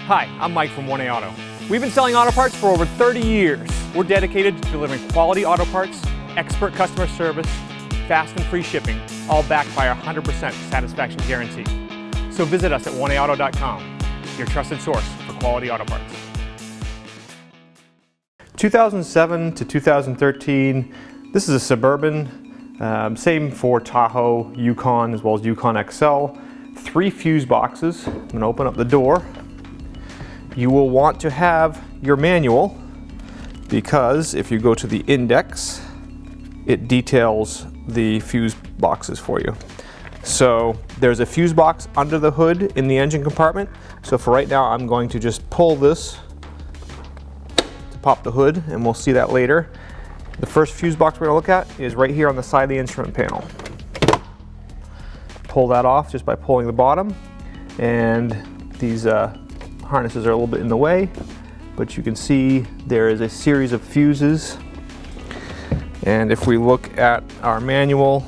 Hi, I'm Mike from 1A Auto. We've been selling auto parts for over 30 years. We're dedicated to delivering quality auto parts, expert customer service, fast and free shipping, all backed by our 100% satisfaction guarantee. So visit us at 1aauto.com, your trusted source for quality auto parts. 2007 to 2013, this is a Suburban, same for Tahoe, Yukon, as well as Yukon XL. 3 fuse boxes. I'm going to open up the door. You will want to have your manual because if you go to the index, it details the fuse boxes for you. So there's a fuse box under the hood in the engine compartment. So for right now, I'm going to just pull this to pop the hood, and we'll see that later. The first fuse box we're going to look at is right here on the side of the instrument panel. Pull that off just by pulling the bottom, and these harnesses are a little bit in the way, but you can see there is a series of fuses. And if we look at our manual,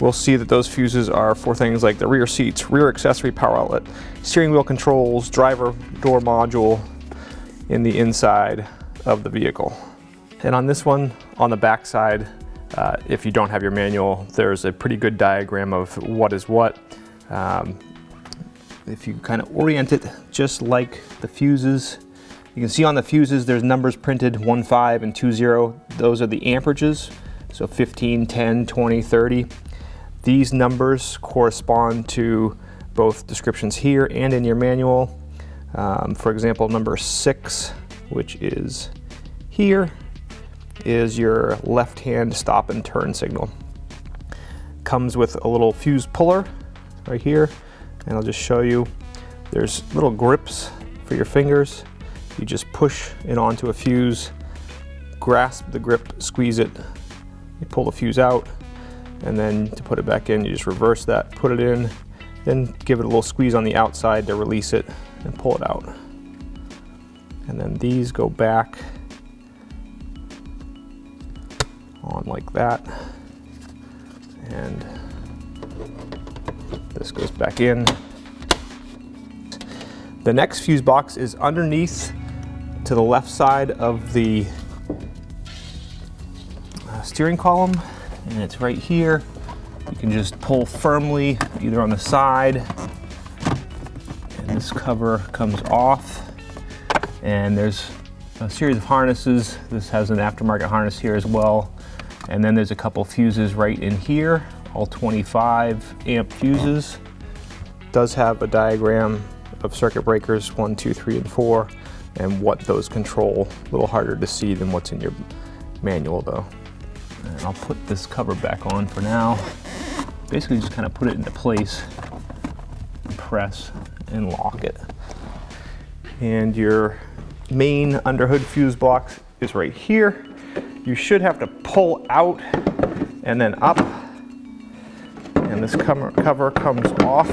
we'll see that those fuses are for things like the rear seats, rear accessory power outlet, steering wheel controls, driver door module in the inside of the vehicle. And on this one, on the back side, if you don't have your manual, there's a pretty good diagram of what is what. If you kind of orient it just like the fuses, you can see on the fuses there's numbers printed 15 and 20. Those are the amperages, so 15, 10, 20, 30. These numbers correspond to both descriptions here and in your manual. For example, number 6, which is here, is your left-hand stop and turn signal. Comes with a little fuse puller right here, and I'll just show you. There's little grips for your fingers. You just push it onto a fuse, grasp the grip, squeeze it, you pull the fuse out, and then to put it back in, you just reverse that, put it in, then give it a little squeeze on the outside to release it and pull it out. And then these go back on like that, and this goes back in. The next fuse box is underneath to the left side of the steering column, and it's right here. You can just pull firmly either on the side, and this cover comes off, and there's a series of harnesses. This has an aftermarket harness here as well, and then there's a couple fuses right in here, all 25 amp fuses. Does have a diagram of circuit breakers 1, 2, 3, and 4, and what those control. A little harder to see than what's in your manual though. And I'll put this cover back on for now. Basically just kind of put it into place, press, and lock it. And your main underhood fuse box is right here. You should have to pull out and then up, and this cover comes off.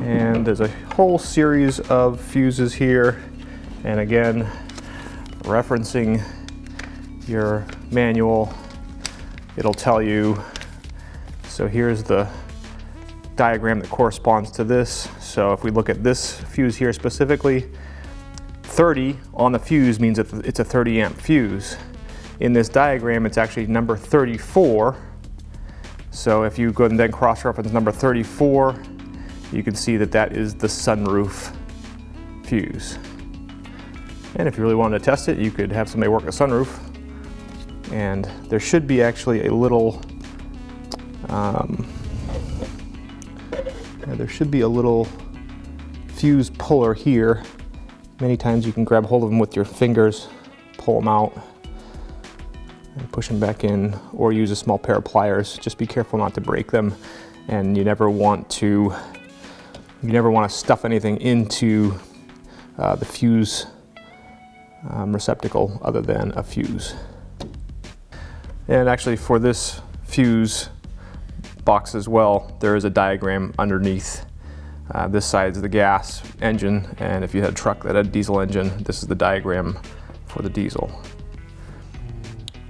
And there's a whole series of fuses here, and again, referencing your manual, it'll tell you. So here's the diagram that corresponds to this. So if we look at this fuse here specifically, 30 on the fuse means that it's a 30 amp fuse. In this diagram, it's actually number 34. So if you go and then cross-reference number 34, you can see that that is the sunroof fuse. And if you really wanted to test it, you could have somebody work a sunroof. And there should be actually a little, fuse puller here. Many times you can grab hold of them with your fingers, pull them out, and push them back in, or use a small pair of pliers. Just be careful not to break them, and you never want to stuff anything into the fuse receptacle other than a fuse. And actually for this fuse box as well, there is a diagram underneath. This side is the gas engine, and if you had a truck that had a diesel engine, this is the diagram for the diesel.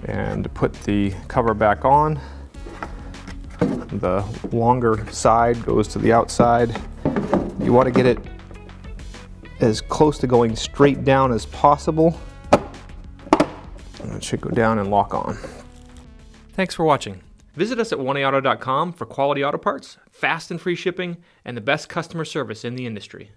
And to put the cover back on, the longer side goes to the outside, You want to get it as close to going straight down as possible. And it should go down and lock on. Thanks for watching. Visit us at oneauto.com for quality auto parts, fast and free shipping, and the best customer service in the industry.